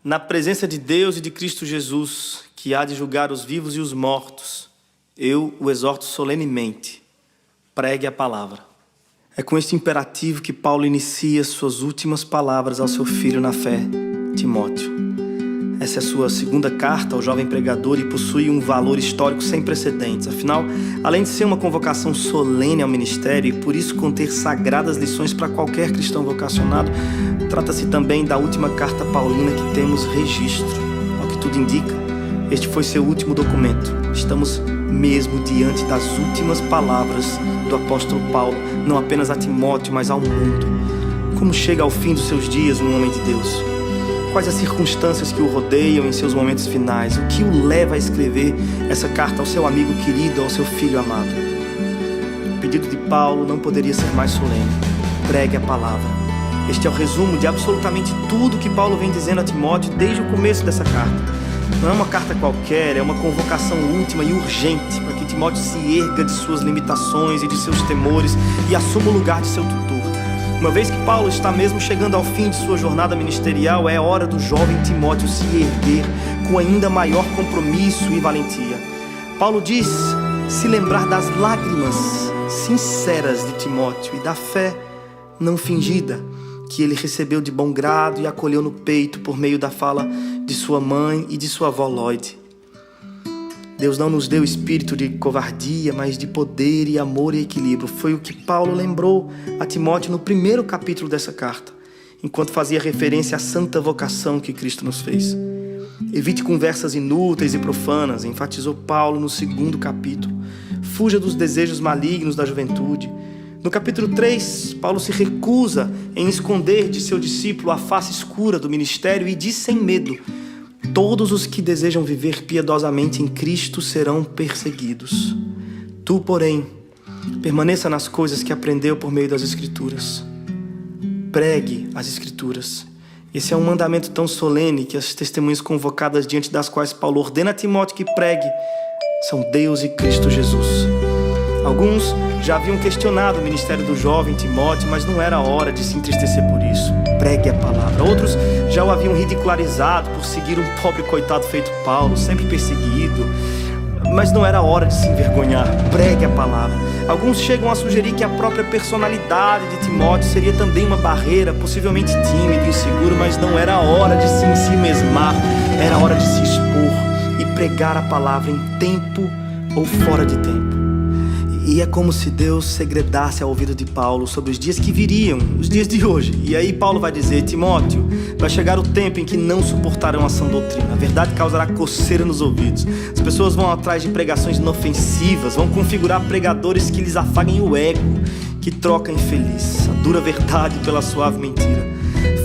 Na presença de Deus e de Cristo Jesus, que há de julgar os vivos e os mortos, eu o exorto solenemente: pregue a palavra. É com este imperativo que Paulo inicia suas últimas palavras ao seu filho na fé, Timóteo. Essa é a sua segunda carta ao jovem pregador e possui um valor histórico sem precedentes. Afinal, além de ser uma convocação solene ao ministério e por isso conter sagradas lições para qualquer cristão vocacionado, trata-se também da última carta paulina que temos registro. Ao que tudo indica, este foi seu último documento. Estamos mesmo diante das últimas palavras do apóstolo Paulo, não apenas a Timóteo, mas ao mundo. Como chega ao fim dos seus dias um homem de Deus? Quais as circunstâncias que o rodeiam em seus momentos finais? O que o leva a escrever essa carta ao seu amigo querido, ao seu filho amado? O pedido de Paulo não poderia ser mais solene. Pregue a palavra. Este é o resumo de absolutamente tudo que Paulo vem dizendo a Timóteo desde o começo dessa carta. Não é uma carta qualquer, é uma convocação última e urgente para que Timóteo se erga de suas limitações e de seus temores e assuma o lugar de seu tutor. Uma vez que Paulo está mesmo chegando ao fim de sua jornada ministerial, é hora do jovem Timóteo se erguer com ainda maior compromisso e valentia. Paulo diz se lembrar das lágrimas sinceras de Timóteo e da fé não fingida que ele recebeu de bom grado e acolheu no peito por meio da fala de sua mãe e de sua avó Lloyd. Deus não nos deu espírito de covardia, mas de poder e amor e equilíbrio. Foi o que Paulo lembrou a Timóteo no primeiro capítulo dessa carta, enquanto fazia referência à santa vocação que Cristo nos fez. Evite conversas inúteis e profanas, enfatizou Paulo no segundo capítulo. Fuja dos desejos malignos da juventude. No capítulo 3, Paulo se recusa em esconder de seu discípulo a face escura do ministério e diz sem medo: todos os que desejam viver piedosamente em Cristo serão perseguidos. Tu, porém, permaneça nas coisas que aprendeu por meio das Escrituras. Pregue as Escrituras. Esse é um mandamento tão solene que as testemunhas convocadas diante das quais Paulo ordena a Timóteo que pregue são Deus e Cristo Jesus. Alguns já haviam questionado o ministério do jovem Timóteo, mas não era hora de se entristecer por isso. Pregue a palavra. Outros já o haviam ridicularizado por seguir um pobre coitado feito Paulo, sempre perseguido. Mas não era hora de se envergonhar. Pregue a palavra. Alguns chegam a sugerir que a própria personalidade de Timóteo seria também uma barreira, possivelmente tímido, inseguro, mas não era hora de se ensimesmar. Era hora de se expor e pregar a palavra em tempo ou fora de tempo. E é como se Deus segredasse ao ouvido de Paulo sobre os dias que viriam, os dias de hoje. E aí Paulo vai dizer: Timóteo, vai chegar o tempo em que não suportarão a sã doutrina. A verdade causará coceira nos ouvidos. As pessoas vão atrás de pregações inofensivas, vão configurar pregadores que lhes afaguem o ego, que trocam infeliz a dura verdade pela suave mentira.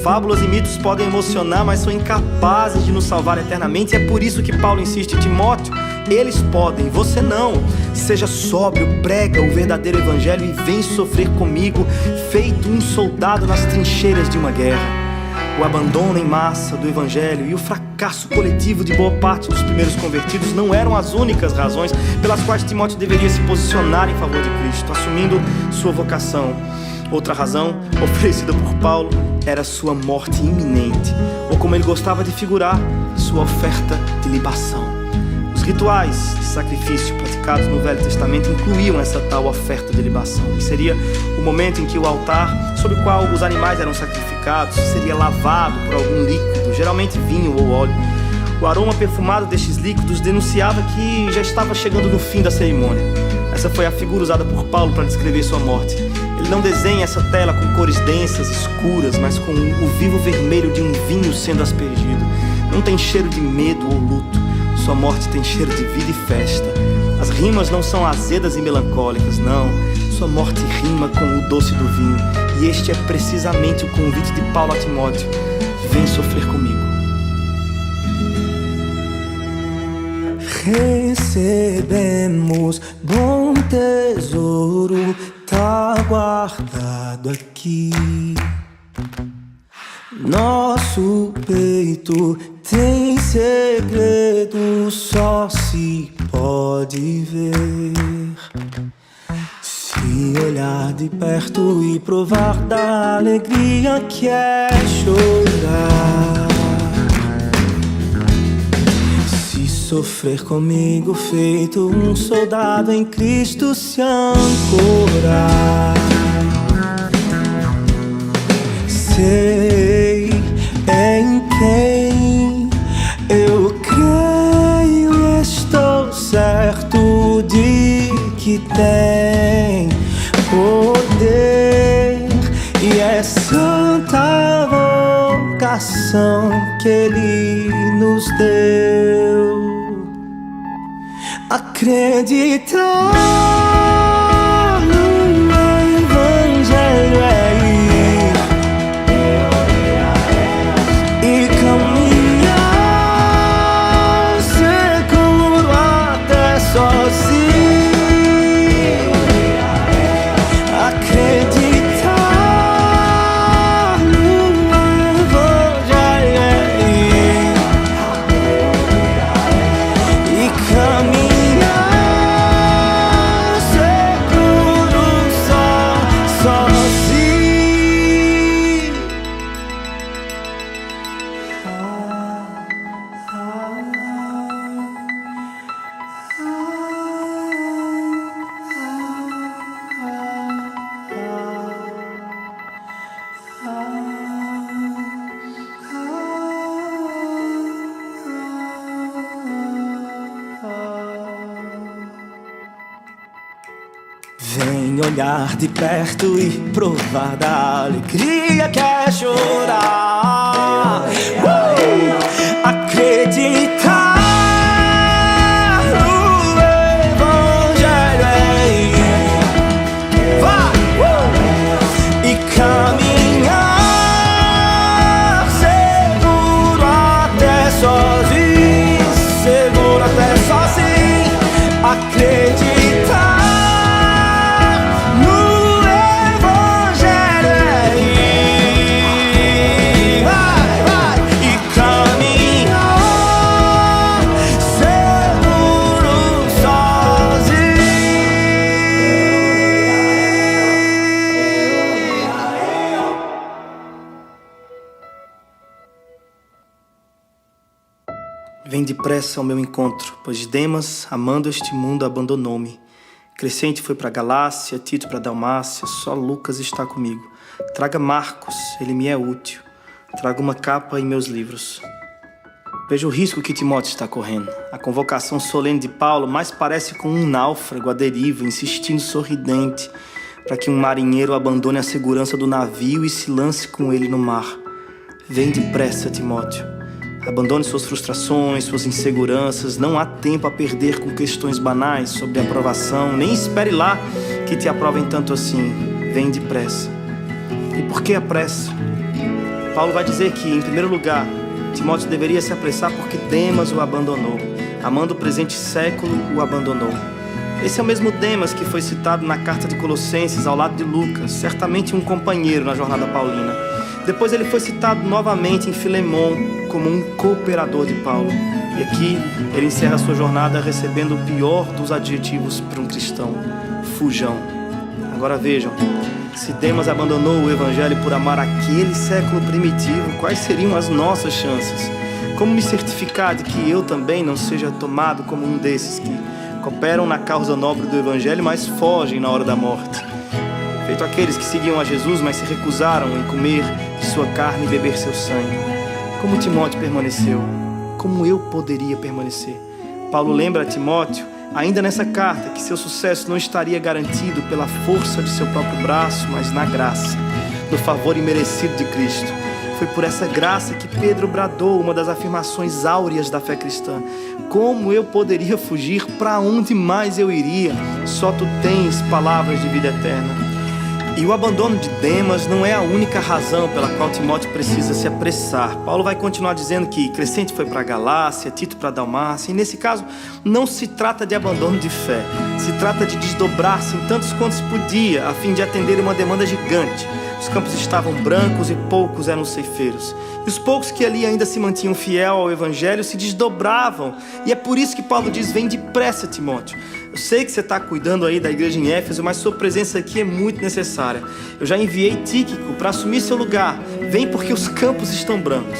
Fábulas e mitos podem emocionar, mas são incapazes de nos salvar eternamente. E é por isso que Paulo insiste: Timóteo, eles podem, você não. Seja sóbrio, prega o verdadeiro evangelho e vem sofrer comigo, feito um soldado nas trincheiras de uma guerra. O abandono em massa do evangelho e o fracasso coletivo de boa parte dos primeiros convertidos não eram as únicas razões pelas quais Timóteo deveria se posicionar em favor de Cristo, assumindo sua vocação. Outra razão, oferecida por Paulo, era sua morte iminente, ou como ele gostava de figurar, sua oferta de libação. Os rituais de sacrifício praticados no Velho Testamento incluíam essa tal oferta de libação, que seria o momento em que o altar sobre o qual os animais eram sacrificados seria lavado por algum líquido, geralmente vinho ou óleo. O aroma perfumado destes líquidos denunciava que já estava chegando no fim da cerimônia. Essa foi a figura usada por Paulo para descrever sua morte. Ele não desenha essa tela com cores densas, escuras, mas com o vivo vermelho de um vinho sendo aspergido. Não tem cheiro de medo ou luto. Sua morte tem cheiro de vida e festa. As rimas não são azedas e melancólicas, não. Sua morte rima com o doce do vinho. E este é precisamente o convite de Paulo a Timóteo: vem sofrer comigo. Recebemos bom tesouro, tá guardado aqui. Nosso peito tem segredo, só se pode ver. Se olhar de perto e provar da alegria que é chorar. sofrer comigo, feito um soldado em Cristo se ancorar. Sei em quem eu creio e estou certo de que tem poder e é santa vocação que Ele nos deu. Acreditar no Evangelho é ir e caminhar seguro até sozinho. Acreditar no Evangelho é ir e caminhar seguro sozinho. Vem olhar de perto e provar da alegria que é chorar. Acreditar no Evangelho é ir, vai, e caminhar seguro até sozinho, seguro até sozinho. Acreditar Vem depressa ao meu encontro, pois Demas, amando este mundo, abandonou-me. Crescente foi para Galácia, Tito para Dalmácia, só Lucas está comigo. Traga Marcos, ele me é útil. Traga uma capa e meus livros. Veja o risco que Timóteo está correndo. A convocação solene de Paulo mais parece com um náufrago à deriva, insistindo sorridente, para que um marinheiro abandone a segurança do navio e se lance com ele no mar. Vem depressa, Timóteo. Abandone suas frustrações, suas inseguranças. Não há tempo a perder com questões banais sobre aprovação. Nem espere lá que te aprovem tanto assim. Vem depressa. E por que a pressa? Paulo vai dizer que, em primeiro lugar, Timóteo deveria se apressar porque Demas o abandonou. Amando o presente século, o abandonou. Esse é o mesmo Demas que foi citado na carta de Colossenses ao lado de Lucas, certamente um companheiro na jornada paulina. Depois ele foi citado novamente em Filemon como um cooperador de Paulo. E aqui ele encerra sua jornada recebendo o pior dos adjetivos para um cristão: fujão. Agora vejam, se Demas abandonou o Evangelho por amar aquele século primitivo, quais seriam as nossas chances? Como me certificar de que eu também não seja tomado como um desses que cooperam na causa nobre do Evangelho, mas fogem na hora da morte? Feito aqueles que seguiam a Jesus, mas se recusaram em comer de sua carne e beber seu sangue. Como Timóteo permaneceu? Como eu poderia permanecer? Paulo lembra a Timóteo, ainda nessa carta, que seu sucesso não estaria garantido pela força de seu próprio braço, mas na graça, no favor imerecido de Cristo. Foi por essa graça que Pedro bradou uma das afirmações áureas da fé cristã: como eu poderia fugir? Para onde mais eu iria? Só tu tens palavras de vida eterna. E o abandono de Demas não é a única razão pela qual Timóteo precisa se apressar. Paulo vai continuar dizendo que Crescente foi para Galácia, Tito para Dalmácia, e nesse caso não se trata de abandono de fé, se trata de desdobrar-se em tantos quanto se podia, a fim de atender uma demanda gigante. Os campos estavam brancos e poucos eram ceifeiros. E os poucos que ali ainda se mantinham fiel ao Evangelho se desdobravam. E é por isso que Paulo diz: vem depressa, Timóteo. Eu sei que você está cuidando aí da igreja em Éfeso, mas sua presença aqui é muito necessária. Eu já enviei Tíquico para assumir seu lugar. Vem porque os campos estão brancos.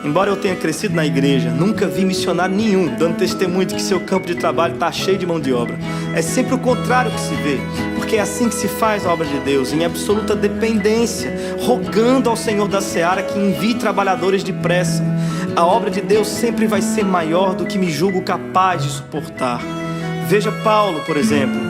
Embora eu tenha crescido na igreja, nunca vi missionário nenhum dando testemunho de que seu campo de trabalho está cheio de mão de obra. É sempre o contrário que se vê, porque é assim que se faz a obra de Deus, em absoluta dependência, rogando ao Senhor da Seara que envie trabalhadores depressa. A obra de Deus sempre vai ser maior do que me julgo capaz de suportar. Veja Paulo, por exemplo.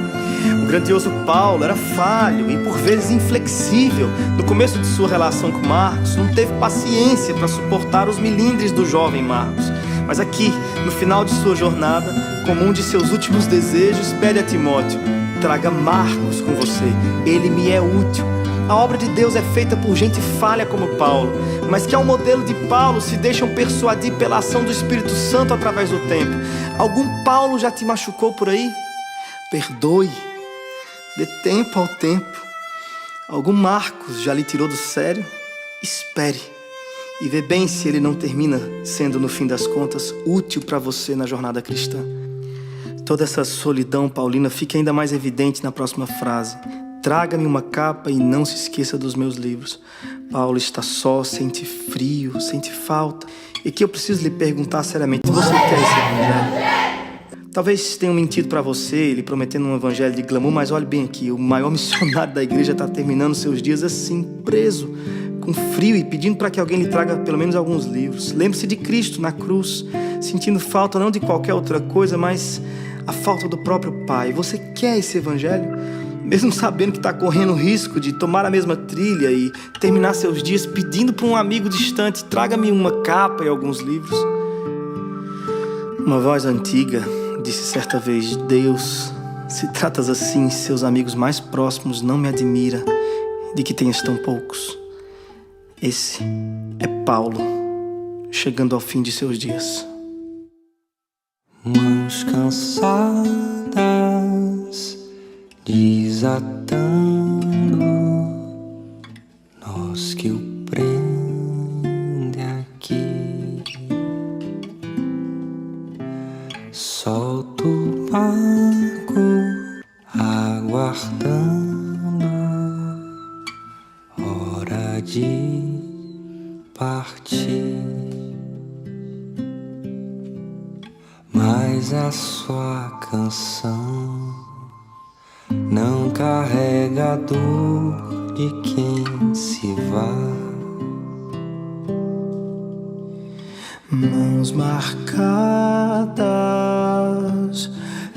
O grandioso Paulo era falho e por vezes inflexível. No começo de sua relação com Marcos, não teve paciência para suportar os milindres do jovem Marcos. Mas aqui, no final de sua jornada, como um de seus últimos desejos, pede a Timóteo: traga Marcos com você, ele me é útil. A obra de Deus é feita por gente falha como Paulo, mas que ao modelo de Paulo se deixam persuadir pela ação do Espírito Santo através do tempo. Algum Paulo já te machucou por aí? Perdoe, dê tempo ao tempo. Algum Marcos já lhe tirou do sério? Espere e vê bem se ele não termina sendo, no fim das contas, útil para você na jornada cristã. Toda essa solidão paulina fica ainda mais evidente na próxima frase: traga-me uma capa e não se esqueça dos meus livros. Paulo está só, sente frio, sente falta. E que eu preciso lhe perguntar seriamente: você quer esse evangelho? Talvez tenham mentido para você, lhe prometendo um evangelho de glamour, mas olhe bem aqui, o maior missionário da igreja está terminando seus dias assim, preso, com frio e pedindo para que alguém lhe traga pelo menos alguns livros. Lembre-se de Cristo na cruz, sentindo falta não de qualquer outra coisa, mas a falta do próprio Pai. Você quer esse evangelho? Mesmo sabendo que está correndo o risco de tomar a mesma trilha e terminar seus dias pedindo para um amigo distante: traga-me uma capa e alguns livros. Uma voz antiga disse certa vez: Deus, se tratas assim, seus amigos mais próximos, não me admira de que tenhas tão poucos. Esse é Paulo, chegando ao fim de seus dias. Mãos cansadas, desatando nós que o prende aqui. Solta o barco, aguardando hora de partir. Mas a sua canção não carrega a dor de quem se vai. Mãos marcadas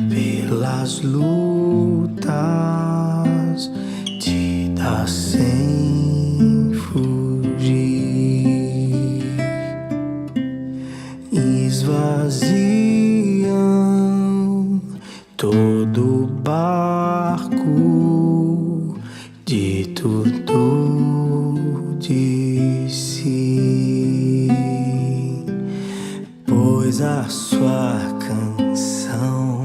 pelas lutas, te dá sem fugir, esvaziam todo o barco de tudo de si, pois a sua canção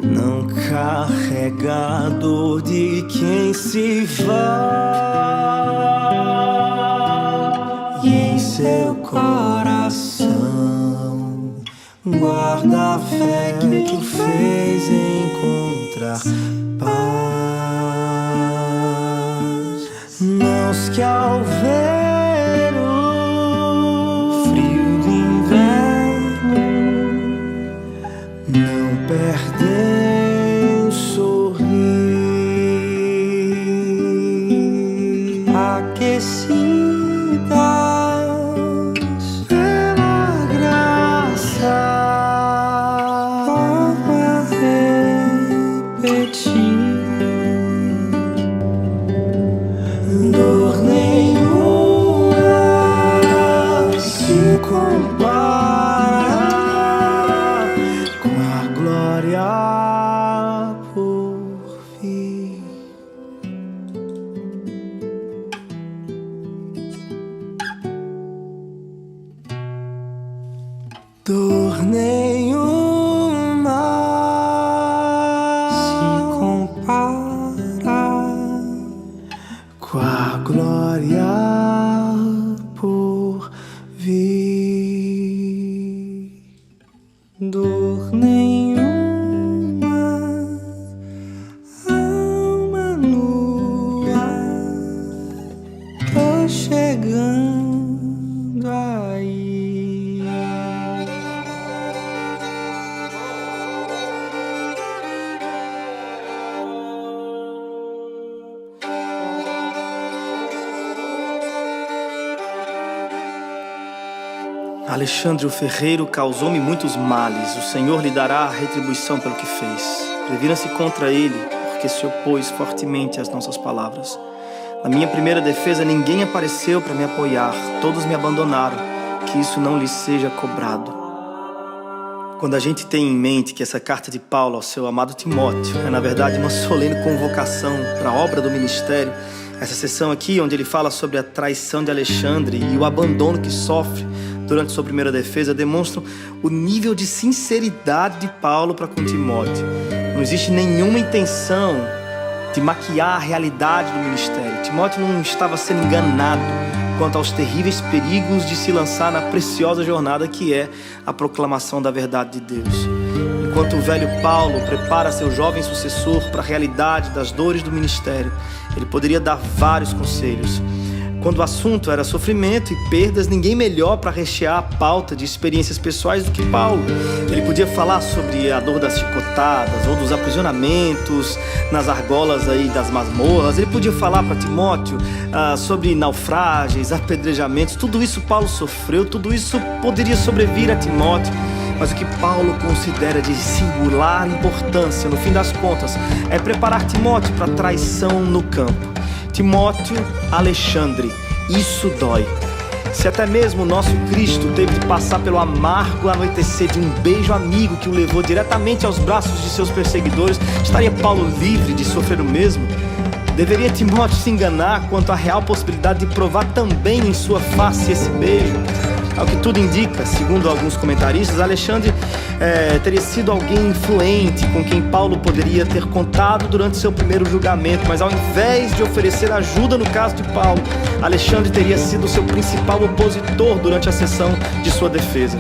não carrega a dor de quem se vai, e em seu coração guarda a fé que o fez encontrar paz. Mãos que ao ver o frio do inverno não perdem o sorrir, aquecidas pela graça, forma repetir. Dor nenhuma se compara com a glória por vir. Dor nenhuma se compara com a glória por vir. Dor nenhuma, alma nua, tô chegando aí. Alexandre o ferreiro causou-me muitos males. O Senhor lhe dará a retribuição pelo que fez. Previna-se contra ele, porque se opôs fortemente às nossas palavras. Na minha primeira defesa, ninguém apareceu para me apoiar. Todos me abandonaram. Que isso não lhe seja cobrado. Quando a gente tem em mente que essa carta de Paulo ao seu amado Timóteo é, na verdade, uma solene convocação para a obra do ministério, essa sessão aqui, onde ele fala sobre a traição de Alexandre e o abandono que sofre durante sua primeira defesa, demonstram o nível de sinceridade de Paulo para com Timóteo. Não existe nenhuma intenção de maquiar a realidade do ministério. Timóteo não estava sendo enganado quanto aos terríveis perigos de se lançar na preciosa jornada que é a proclamação da verdade de Deus. Enquanto o velho Paulo prepara seu jovem sucessor para a realidade das dores do ministério, ele poderia dar vários conselhos. Quando o assunto era sofrimento e perdas, ninguém melhor para rechear a pauta de experiências pessoais do que Paulo. Ele podia falar sobre a dor das chicotadas ou dos aprisionamentos nas argolas aí das masmorras. Ele podia falar para Timóteo sobre naufrágios, apedrejamentos. Tudo isso Paulo sofreu, tudo isso poderia sobrevir a Timóteo. Mas o que Paulo considera de singular importância, no fim das contas, é preparar Timóteo para a traição no campo. Timóteo, Alexandre, isso dói. Se até mesmo o nosso Cristo teve de passar pelo amargo anoitecer de um beijo amigo que o levou diretamente aos braços de seus perseguidores, estaria Paulo livre de sofrer o mesmo? Deveria Timóteo se enganar quanto à real possibilidade de provar também em sua face esse beijo? Ao que tudo indica, segundo alguns comentaristas, Alexandre teria sido alguém influente com quem Paulo poderia ter contado durante seu primeiro julgamento, mas ao invés de oferecer ajuda no caso de Paulo, Alexandre teria sido seu principal opositor durante a sessão de sua defesa.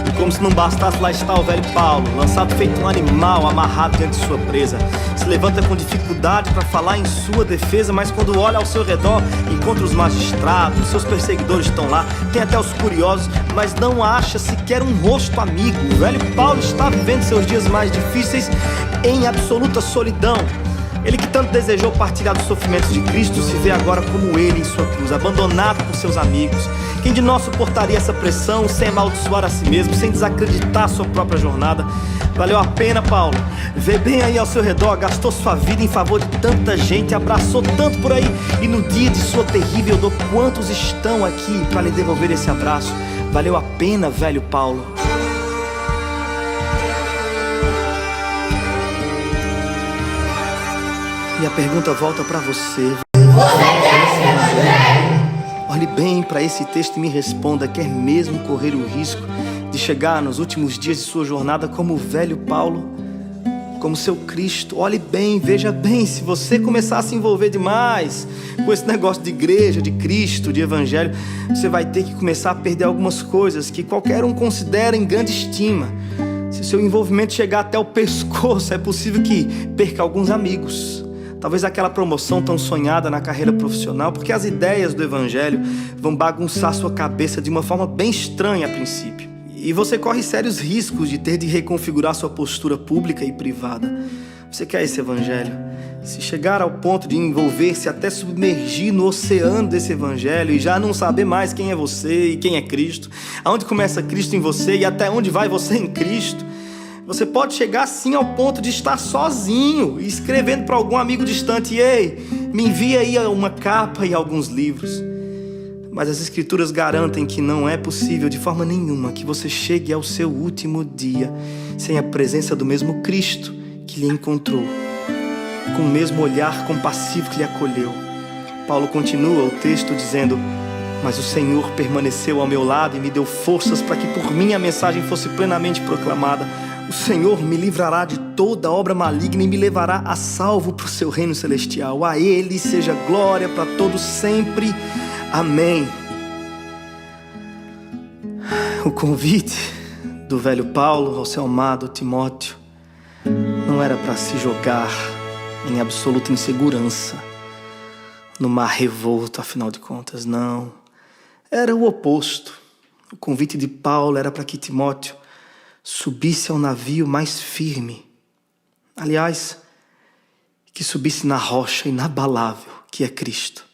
E como se não bastasse, lá está o velho Paulo, lançado feito um animal, amarrado diante de sua presa. Se levanta com dificuldade para falar em sua defesa, mas quando olha ao seu redor, encontra os magistrados, seus perseguidores estão lá, tem até os curiosos, mas não acha sequer um rosto amigo. O velho Paulo está vivendo seus dias mais difíceis em absoluta solidão. Ele que tanto desejou partilhar dos sofrimentos de Cristo se vê agora como ele em sua cruz, abandonado por seus amigos. Quem de nós suportaria essa pressão sem amaldiçoar a si mesmo, sem desacreditar sua própria jornada? Valeu a pena, Paulo. Vê bem aí ao seu redor, gastou sua vida em favor de tanta gente, abraçou tanto por aí, e no dia de sua terrível dor, quantos estão aqui para lhe devolver esse abraço? Valeu a pena, velho Paulo. E a pergunta volta para você. Olhe bem para esse texto e me responda: quer mesmo correr o risco de chegar nos últimos dias de sua jornada como o velho Paulo, como seu Cristo? Olhe bem, veja bem, se você começar a se envolver demais com esse negócio de igreja, de Cristo, de evangelho, você vai ter que começar a perder algumas coisas que qualquer um considera em grande estima. Se o seu envolvimento chegar até o pescoço, é possível que perca alguns amigos. Talvez aquela promoção tão sonhada na carreira profissional, porque as ideias do evangelho vão bagunçar sua cabeça de uma forma bem estranha a princípio. E você corre sérios riscos de ter de reconfigurar sua postura pública e privada. Você quer esse evangelho? Se chegar ao ponto de envolver-se até submergir no oceano desse evangelho e já não saber mais quem é você e quem é Cristo, aonde começa Cristo em você e até onde vai você em Cristo, você pode chegar sim ao ponto de estar sozinho e escrevendo para algum amigo distante: ei, me envia aí uma capa e alguns livros. Mas as escrituras garantem que não é possível de forma nenhuma que você chegue ao seu último dia sem a presença do mesmo Cristo que lhe encontrou, com o mesmo olhar compassivo que lhe acolheu. Paulo continua o texto dizendo: mas o Senhor permaneceu ao meu lado e me deu forças para que por mim a mensagem fosse plenamente proclamada. O Senhor me livrará de toda obra maligna e me levará a salvo para o seu reino celestial. A Ele seja glória para todos sempre. Amém. O convite do velho Paulo ao seu amado Timóteo não era para se jogar em absoluta insegurança no mar revolto, afinal de contas, não. Era o oposto. O convite de Paulo era para que Timóteo subisse ao navio mais firme. Aliás, que subisse na rocha inabalável, que é Cristo.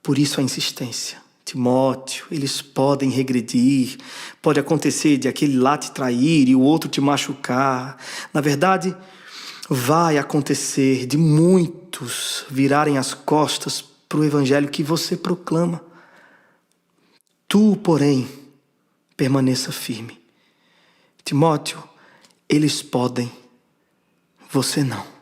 Por isso a insistência. Timóteo, eles podem regredir, pode acontecer de aquele lá te trair e o outro te machucar. Na verdade, vai acontecer de muitos virarem as costas para o evangelho que você proclama. Tu, porém, permaneça firme. Timóteo, eles podem, você não.